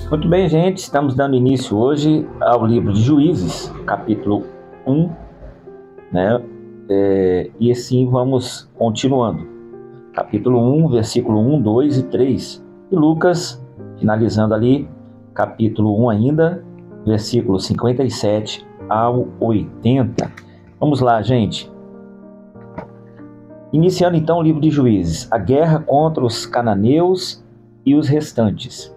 Muito bem, gente, estamos dando início hoje ao livro de Juízes, capítulo 1, né? E assim vamos continuando. Capítulo 1, versículo 1, 2 e 3. E Lucas, finalizando ali, capítulo 1 ainda, versículo 57 ao 80. Vamos lá, gente. Iniciando então o livro de Juízes, a guerra contra os cananeus e os restantes.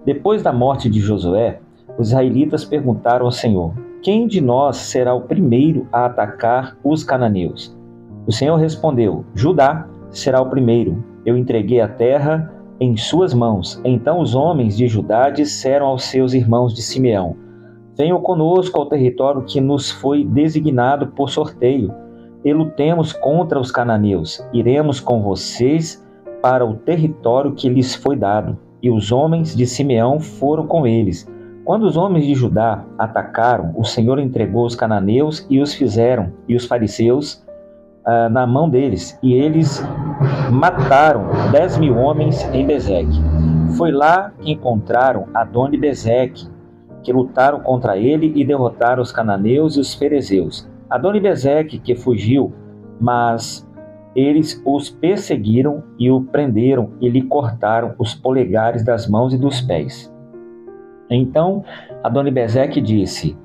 Depois da morte de Josué, os israelitas perguntaram ao Senhor: quem de nós será o primeiro a atacar os cananeus? O Senhor respondeu: Judá será o primeiro. Eu entreguei a terra em suas mãos. Então os homens de Judá disseram aos seus irmãos de Simeão: venham conosco ao território que nos foi designado por sorteio, e lutemos contra os cananeus. Iremos com vocês para o território que lhes foi dado. E os homens de Simeão foram com eles. Quando os homens de Judá atacaram, o Senhor entregou os cananeus e os fariseus na mão deles, e eles mataram 10.000 homens em Bezeque. Foi lá que encontraram Adoni Bezeque, que lutaram contra ele e derrotaram os cananeus e os ferezeus. Adoni Bezeque que fugiu, mas eles os perseguiram e o prenderam e lhe cortaram os polegares das mãos e dos pés. Então Adoni Bezeque disse: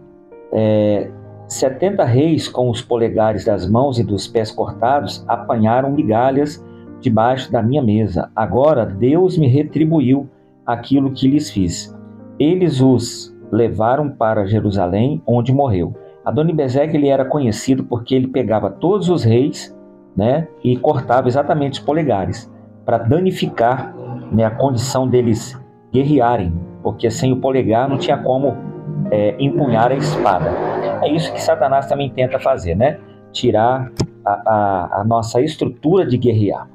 70 reis com os polegares das mãos e dos pés cortados apanharam migalhas debaixo da minha mesa. Agora Deus me retribuiu aquilo que lhes fiz. Eles os levaram para Jerusalém, onde morreu. Adoni Bezeque ele era conhecido porque ele pegava todos os reis, né, e cortava exatamente os polegares para danificar, né, a condição deles guerrearem, porque sem o polegar não tinha como empunhar a espada. É isso que Satanás também tenta fazer, né? Tirar a nossa estrutura de guerrear.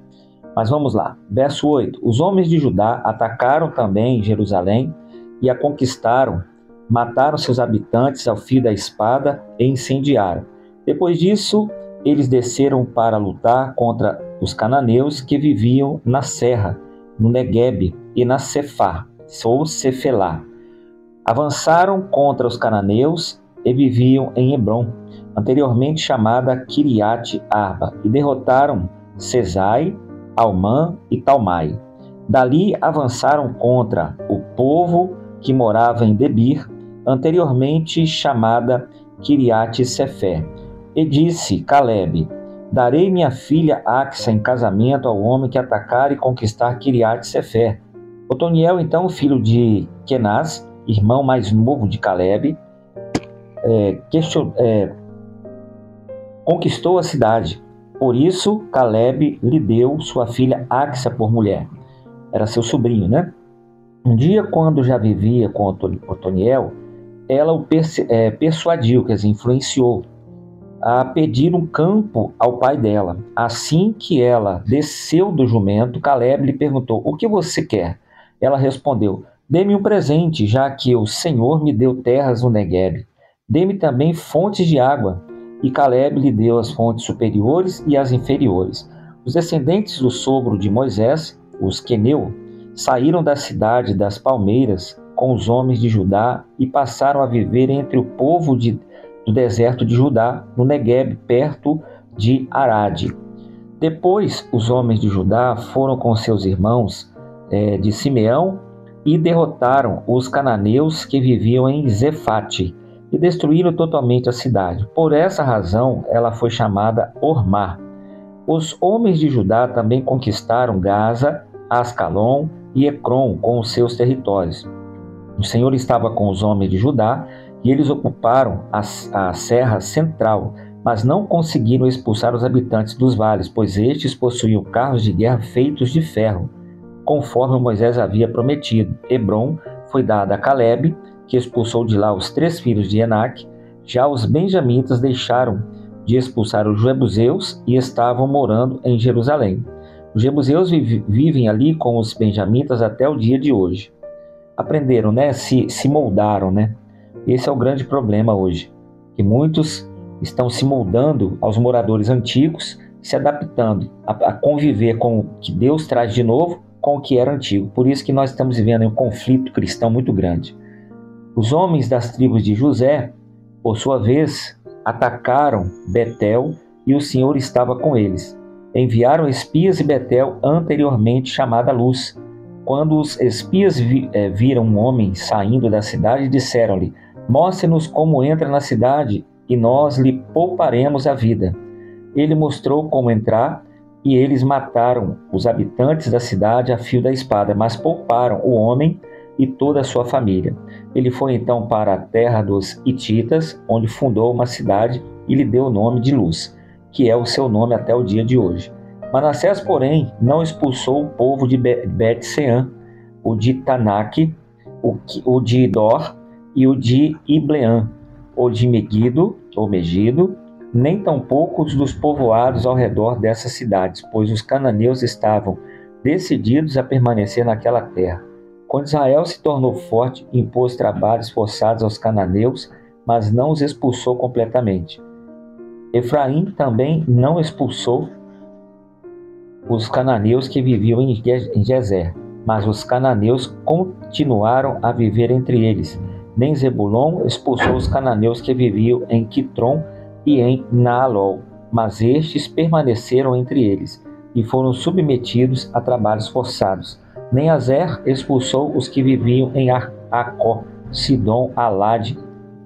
Mas vamos lá, verso 8. Os homens de Judá atacaram também Jerusalém e a conquistaram, mataram seus habitantes ao fio da espada e incendiaram. Depois disso, eles desceram para lutar contra os cananeus que viviam na serra, no Neguebe e na Cefá, ou Cefelá. Avançaram contra os cananeus e viviam em Hebrom, anteriormente chamada Kiriate Arba, e derrotaram Cesai, Almã e Talmai. Dali avançaram contra o povo que morava em Debir, anteriormente chamada Kiriate Sefer. E disse Calebe: darei minha filha Axa em casamento ao homem que atacar e conquistar Kiriate Sefer. Otoniel, então, filho de Kenaz, irmão mais novo de Calebe, conquistou a cidade. Por isso Calebe lhe deu sua filha Axa por mulher. Era seu sobrinho, né? Um dia, quando já vivia com Otoniel, ela o persuadiu, quer dizer, influenciou a pedir um campo ao pai dela. Assim que ela desceu do jumento, Calebe lhe perguntou: o que você quer? Ela respondeu: dê-me um presente, já que o Senhor me deu terras no Neguebe. Dê-me também fontes de água. E Calebe lhe deu as fontes superiores e as inferiores. Os descendentes do sogro de Moisés, os Queneu, saíram da cidade das palmeiras com os homens de Judá e passaram a viver entre o povo do deserto de Judá, no Neguebe, perto de Arade. Depois, os homens de Judá foram com seus irmãos de Simeão e derrotaram os cananeus que viviam em Zefate e destruíram totalmente a cidade. Por essa razão, ela foi chamada Ormá. Os homens de Judá também conquistaram Gaza, Ascalon e Ecrom com os seus territórios. O Senhor estava com os homens de Judá e eles ocuparam a serra central, mas não conseguiram expulsar os habitantes dos vales, pois estes possuíam carros de guerra feitos de ferro, conforme Moisés havia prometido. Hebrom foi dada a Calebe, que expulsou de lá os 3 filhos de Enaque. Já os benjamitas deixaram de expulsar os jebuseus e estavam morando em Jerusalém. Os jebuseus vivem ali com os benjamitas até o dia de hoje. Aprenderam, né? Se moldaram, né? Esse é o grande problema hoje, que muitos estão se moldando aos moradores antigos, se adaptando a conviver com o que Deus traz de novo, com o que era antigo. Por isso que nós estamos vivendo um conflito cristão muito grande. Os homens das tribos de José, por sua vez, atacaram Betel e o Senhor estava com eles. Enviaram espias em Betel, anteriormente chamada Luz. Quando os espias viram um homem saindo da cidade, disseram-lhe: mostre-nos como entra na cidade e nós lhe pouparemos a vida. Ele mostrou como entrar e eles mataram os habitantes da cidade a fio da espada, mas pouparam o homem e toda a sua família. Ele foi então para a terra dos Hititas, onde fundou uma cidade e lhe deu o nome de Luz, que é o seu nome até o dia de hoje. Manassés, porém, não expulsou o povo de Bet-Sean, o de Tanaque, o de Dor e o de Ibleã, o de Megido, nem tampouco os dos povoados ao redor dessas cidades, pois os cananeus estavam decididos a permanecer naquela terra. Quando Israel se tornou forte, impôs trabalhos forçados aos cananeus, mas não os expulsou completamente. Efraim também não expulsou os cananeus que viviam em Gezer, mas os cananeus continuaram a viver entre eles. Nem Zebulon expulsou os cananeus que viviam em Quitron e em Naalol, mas estes permaneceram entre eles e foram submetidos a trabalhos forçados. Nem Azer expulsou os que viviam em Acó, Sidom, Alade,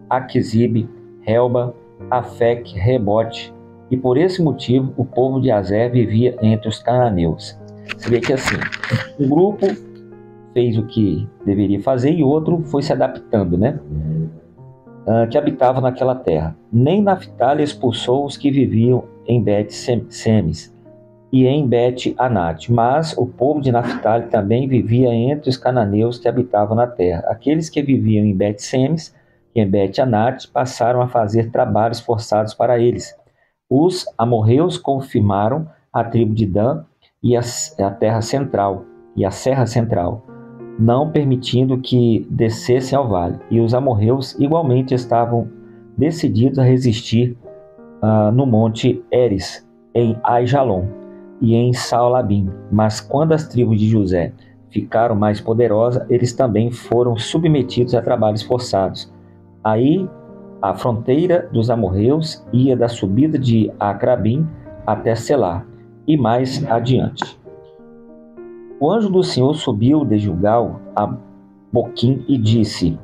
Aquizib, Helba, Afec, Rebote, e por esse motivo o povo de Azer vivia entre os cananeus. Você vê que assim, um grupo fez o que deveria fazer e outro foi se adaptando, né? Que habitava naquela terra. Nem Naphtali expulsou os que viviam em Bet-Semes e em Bet-Anat, mas o povo de Naphtali também vivia entre os cananeus que habitavam na terra. Aqueles que viviam em Bet-Semes e em Bet-Anat passaram a fazer trabalhos forçados para eles. Os amorreus confirmaram a tribo de Dan e a terra central e a serra central, não permitindo que descessem ao vale. E os amorreus igualmente estavam decididos a resistir no monte Eres, em Aijalon e em Saalabim. Mas quando as tribos de José ficaram mais poderosas, eles também foram submetidos a trabalhos forçados. Aí a fronteira dos amorreus ia da subida de Acrabim até Selá e mais adiante. O anjo do Senhor subiu de Gilgal a Boquim e disse: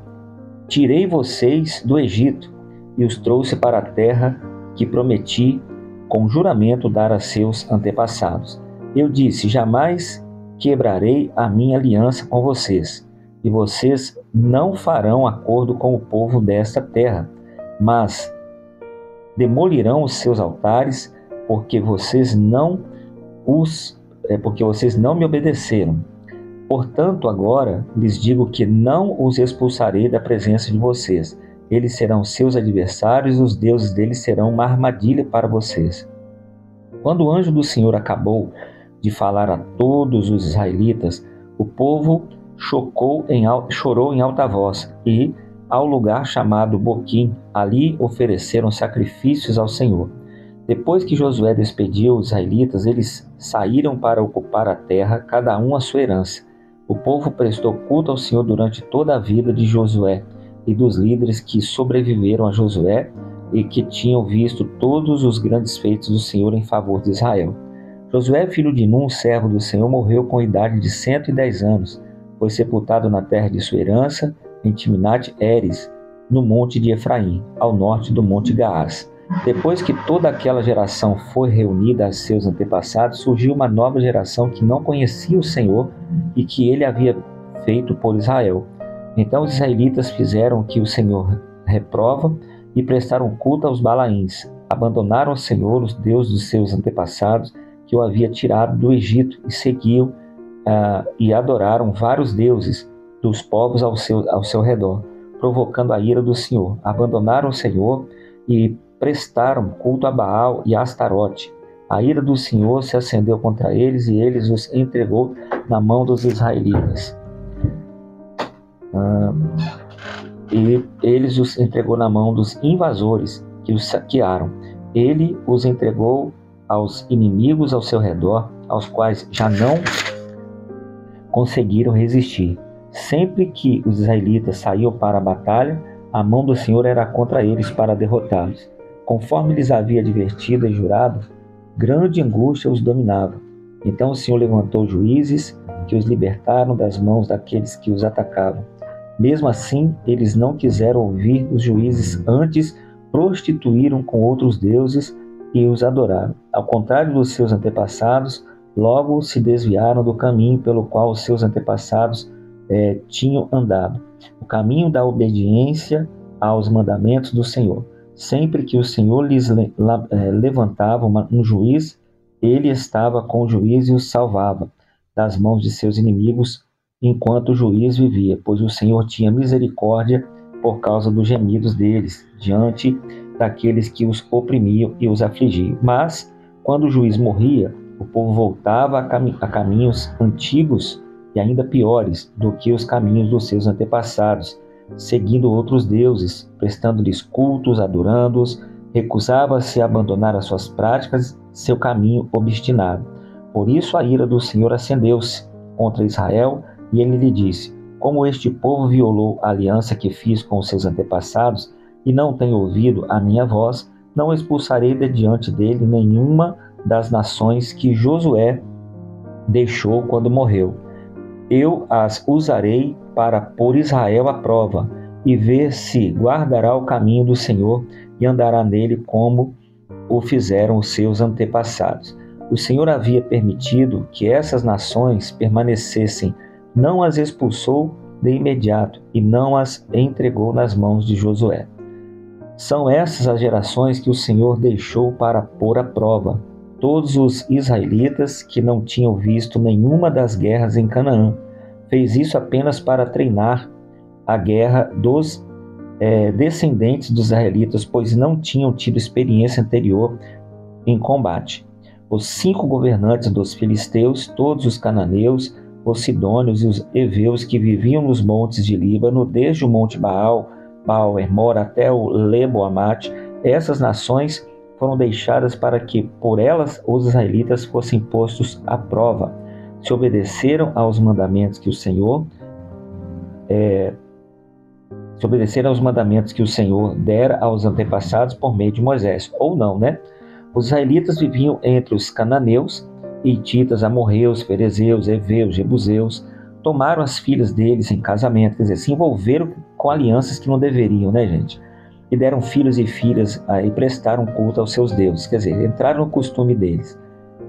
tirei vocês do Egito e os trouxe para a terra que prometi com juramento dar a seus antepassados. Eu disse: jamais quebrarei a minha aliança com vocês, e vocês não farão acordo com o povo desta terra, mas demolirão os seus altares, porque vocês não me obedeceram. Portanto, agora lhes digo que não os expulsarei da presença de vocês. Eles serão seus adversários, os deuses deles serão uma armadilha para vocês. Quando o anjo do Senhor acabou de falar a todos os israelitas, o povo chorou em alta voz e, ao lugar chamado Boquim, ali ofereceram sacrifícios ao Senhor. Depois que Josué despediu os israelitas, eles saíram para ocupar a terra, cada um a sua herança. O povo prestou culto ao Senhor durante toda a vida de Josué e dos líderes que sobreviveram a Josué e que tinham visto todos os grandes feitos do Senhor em favor de Israel. Josué, filho de Nun, servo do Senhor, morreu com a idade de 110 anos. Foi sepultado na terra de sua herança, em Timnat-Heres, no monte de Efraim, ao norte do monte Gaás. Depois que toda aquela geração foi reunida a seus antepassados, surgiu uma nova geração que não conhecia o Senhor e que ele havia feito por Israel. Então os israelitas fizeram o que o Senhor reprova e prestaram culto aos Balaíns, abandonaram o Senhor, os deuses dos seus antepassados, que o havia tirado do Egito, e seguiam e adoraram vários deuses dos povos ao seu redor, provocando a ira do Senhor. Abandonaram o Senhor e prestaram culto a Baal e a Astarote. A ira do Senhor se acendeu contra eles e eles os entregou na mão dos israelitas. E eles os entregou na mão dos invasores que os saquearam. Ele os entregou aos inimigos ao seu redor, aos quais já não conseguiram resistir. Sempre que os israelitas saíam para a batalha, a mão do Senhor era contra eles para derrotá-los. Conforme lhes havia advertido e jurado, grande angústia os dominava. Então o Senhor levantou juízes que os libertaram das mãos daqueles que os atacavam. Mesmo assim, eles não quiseram ouvir os juízes, antes prostituíram com outros deuses e os adoraram. Ao contrário dos seus antepassados, logo se desviaram do caminho pelo qual os seus antepassados tinham andado, o caminho da obediência aos mandamentos do Senhor. Sempre que o Senhor lhes levantava um juiz, ele estava com o juiz e os salvava das mãos de seus inimigos enquanto o juiz vivia, pois o Senhor tinha misericórdia por causa dos gemidos deles, diante daqueles que os oprimiam e os afligiam. Mas, quando o juiz morria, o povo voltava a caminhos antigos e ainda piores do que os caminhos dos seus antepassados, seguindo outros deuses, prestando-lhes cultos, adorando-os, recusava-se a abandonar as suas práticas, seu caminho obstinado. Por isso a ira do Senhor acendeu-se contra Israel, e ele lhe disse: como este povo violou a aliança que fiz com os seus antepassados, e não tem ouvido a minha voz, não expulsarei de diante dele nenhuma das nações que Josué deixou quando morreu. Eu as usarei para pôr Israel à prova e ver se guardará o caminho do Senhor e andará nele como o fizeram os seus antepassados. O Senhor havia permitido que essas nações permanecessem, não as expulsou de imediato e não as entregou nas mãos de Josué. São essas as gerações que o Senhor deixou para pôr à prova todos os israelitas que não tinham visto nenhuma das guerras em Canaã. Fez isso apenas para treinar a guerra dos descendentes dos israelitas, pois não tinham tido experiência anterior em combate. Os 5 governantes dos filisteus, todos os cananeus, os sidônios e os heveus que viviam nos montes de Líbano, desde o monte Baal, Baal-Hermor até o Lebo-Amate, essas nações foram deixadas para que por elas os israelitas fossem postos à prova. Se obedeceram aos mandamentos que o Senhor dera aos antepassados por meio de Moisés, ou não, né? Os israelitas viviam entre os cananeus, hititas, amorreus, ferezeus, heveus, jebuseus, tomaram as filhas deles em casamento, quer dizer, se envolveram com alianças que não deveriam, né, gente? E deram filhos e filhas e prestaram culto aos seus deuses, quer dizer, entraram no costume deles.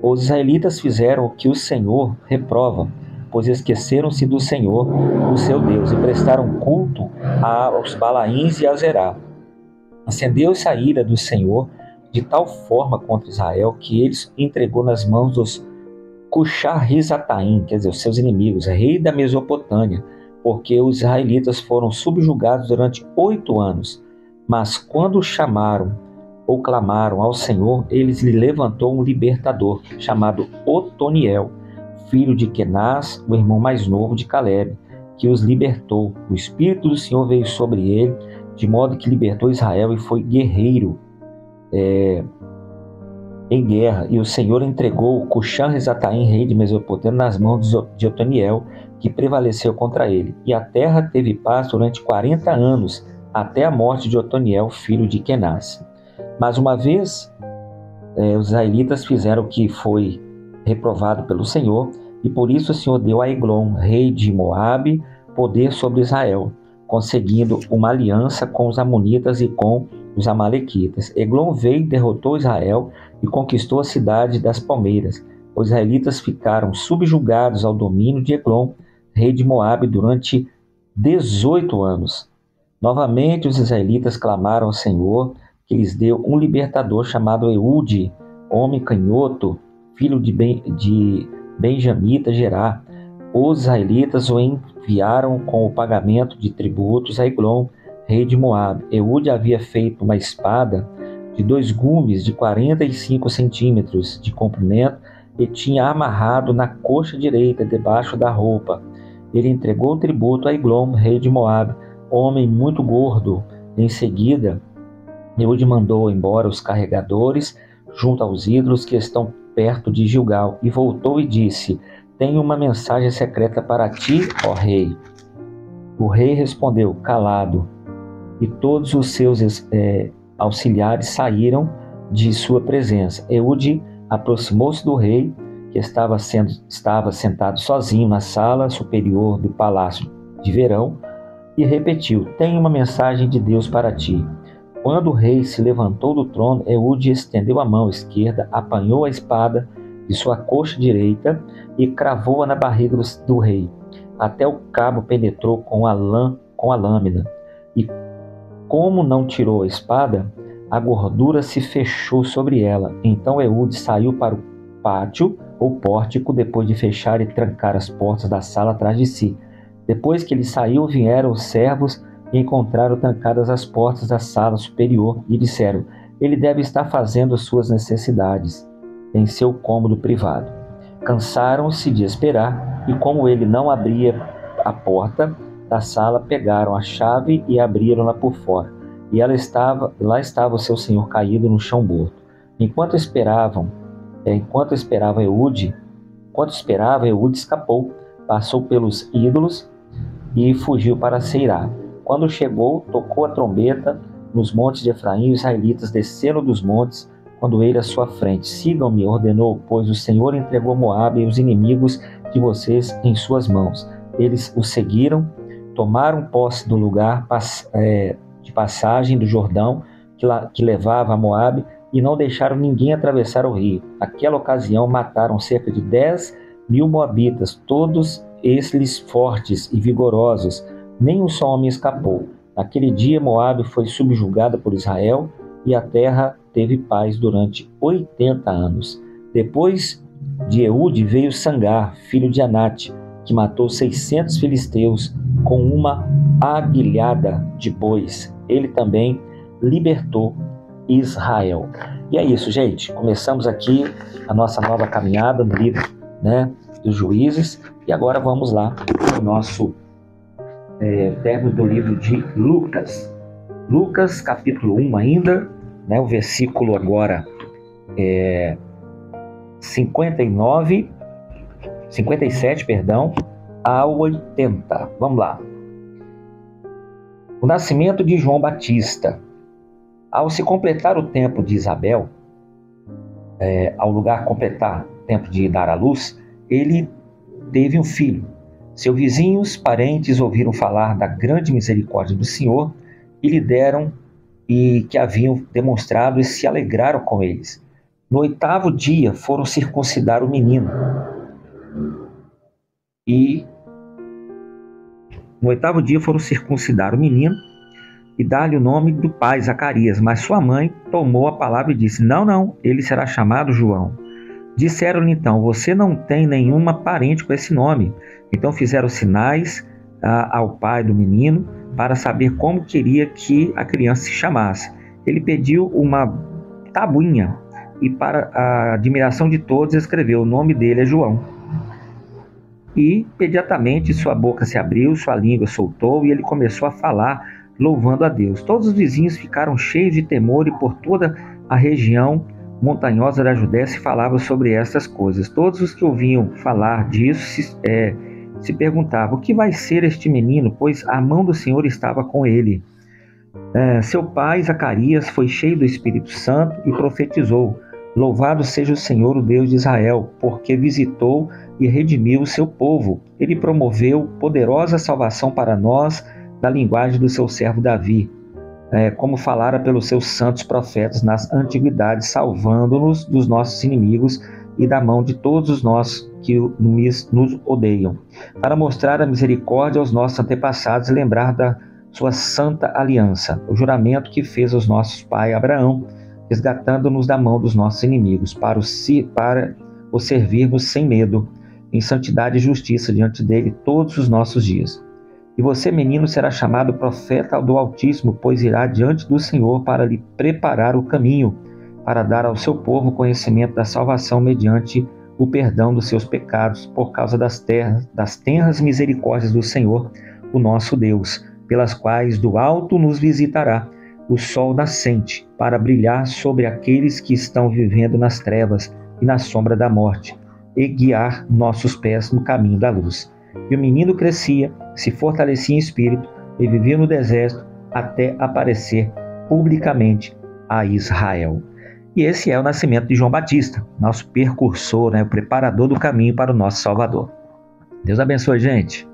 Os israelitas fizeram o que o Senhor reprova, pois esqueceram-se do Senhor, o seu Deus, e prestaram culto aos Balaíns e a Zerá. Acendeu-se a ira do Senhor de tal forma contra Israel que eles entregou nas mãos dos Cuxar-Rizataim, quer dizer, os seus inimigos, rei da Mesopotâmia, porque os israelitas foram subjugados durante 8 anos. Mas quando chamaram ou clamaram ao Senhor, ele lhe levantou um libertador, chamado Otoniel, filho de Kenaz, o irmão mais novo de Caleb, que os libertou. O Espírito do Senhor veio sobre ele, de modo que libertou Israel e foi guerreiro em guerra. E o Senhor entregou Cuxar-Rizataim, rei de Mesopotâmia, nas mãos de Otoniel, que prevaleceu contra ele. E a terra teve paz durante 40 anos, até a morte de Otoniel, filho de Kenaz. Mas uma vez os israelitas fizeram o que foi reprovado pelo Senhor, e por isso o Senhor deu a Eglon, rei de Moabe, poder sobre Israel, conseguindo uma aliança com os amonitas e com os amalequitas. Eglon veio e derrotou Israel e conquistou a cidade das palmeiras. Os israelitas ficaram subjugados ao domínio de Eglon, rei de Moabe, durante 18 anos. Novamente os israelitas clamaram ao Senhor, que lhes deu um libertador chamado Eude, homem canhoto, filho de Benjamita Gerá. Os israelitas o enviaram com o pagamento de tributos a Eglon, rei de Moabe. Eude havia feito uma espada de 2 gumes de 45 centímetros de comprimento e tinha amarrado na coxa direita, debaixo da roupa. Ele entregou o tributo a Eglon, rei de Moabe, homem muito gordo. Em seguida, Eude mandou embora os carregadores junto aos ídolos que estão perto de Gilgal, e voltou e disse: tenho uma mensagem secreta para ti, ó rei. O rei respondeu, calado, e todos os seus auxiliares saíram de sua presença. Eude aproximou-se do rei, que estava sentado sozinho na sala superior do palácio de verão, e repetiu: tenho uma mensagem de Deus para ti. Quando o rei se levantou do trono, Eude estendeu a mão esquerda, apanhou a espada de sua coxa direita e cravou-a na barriga do rei. Até o cabo penetrou com a lâmina. E como não tirou a espada, a gordura se fechou sobre ela. Então Eude saiu para o pátio ou pórtico, depois de fechar e trancar as portas da sala atrás de si. Depois que ele saiu, vieram os servos e encontraram trancadas as portas da sala superior e disseram: ele deve estar fazendo suas necessidades em seu cômodo privado. Cansaram-se de esperar, e como ele não abria a porta da sala, pegaram a chave e abriram-la por fora. E lá estava o seu senhor caído no chão morto. Enquanto esperava Eude escapou, passou pelos ídolos e fugiu para Seirá. Quando chegou, tocou a trombeta nos montes de Efraim, os israelitas desceram dos montes quando ele à sua frente. Sigam-me, ordenou, pois o Senhor entregou Moabe e os inimigos de vocês em suas mãos. Eles o seguiram, tomaram posse do lugar de passagem do Jordão que levava a Moabe e não deixaram ninguém atravessar o rio. Naquela ocasião mataram cerca de 10.000 moabitas, todos eles fortes e vigorosos. Nem um só homem escapou. Naquele dia Moabe foi subjugada por Israel e a terra teve paz durante 80 anos. Depois de Eude veio Sangar, filho de Anate, que matou 600 filisteus com uma aguilhada de bois. Ele também libertou Israel. E é isso, gente. Começamos aqui a nossa nova caminhada no livro, dos Juízes. E agora vamos lá para o nosso término do livro de Lucas. Lucas, capítulo 1 ainda, o versículo agora 57, ao 80. Vamos lá. O nascimento de João Batista. Ao se completar o tempo de Isabel, ao lugar completar o tempo de dar à luz, ele teve um filho. Seus vizinhos, parentes ouviram falar da grande misericórdia do Senhor e lhe deram e que haviam demonstrado e se alegraram com eles. No 8º dia foram circuncidar o menino. E dar-lhe o nome do pai, Zacarias. Mas sua mãe tomou a palavra e disse: Não, ele será chamado João. Disseram-lhe então: você não tem nenhuma parente com esse nome. Então fizeram sinais ao pai do menino para saber como queria que a criança se chamasse. Ele pediu uma tabuinha e, para a admiração de todos, escreveu: o nome dele é João. E imediatamente sua boca se abriu, sua língua soltou e ele começou a falar, louvando a Deus. Todos os vizinhos ficaram cheios de temor e por toda a região montanhosa da Judéia se falava sobre estas coisas. Todos os que ouviam falar disso se perguntavam: o que vai ser este menino? Pois a mão do Senhor estava com ele. Seu pai, Zacarias, foi cheio do Espírito Santo e profetizou: louvado seja o Senhor, o Deus de Israel, porque visitou e redimiu o seu povo. Ele promoveu poderosa salvação para nós, na linguagem do seu servo Davi, como falara pelos seus santos profetas nas antiguidades, salvando-nos dos nossos inimigos e da mão de todos nós que nos odeiam, para mostrar a misericórdia aos nossos antepassados e lembrar da sua santa aliança, o juramento que fez aos nossos pais Abraão, resgatando-nos da mão dos nossos inimigos, para o servirmos sem medo, em santidade e justiça diante dele todos os nossos dias. E você, menino, será chamado profeta do Altíssimo, pois irá diante do Senhor para lhe preparar o caminho, para dar ao seu povo conhecimento da salvação mediante o perdão dos seus pecados, por causa das tenras misericórdias do Senhor, o nosso Deus, pelas quais do alto nos visitará o sol nascente, para brilhar sobre aqueles que estão vivendo nas trevas e na sombra da morte, e guiar nossos pés no caminho da luz. E o menino crescia, se fortalecia em espírito e vivia no deserto até aparecer publicamente a Israel. E esse é o nascimento de João Batista, nosso precursor, o preparador do caminho para o nosso Salvador. Deus abençoe, gente.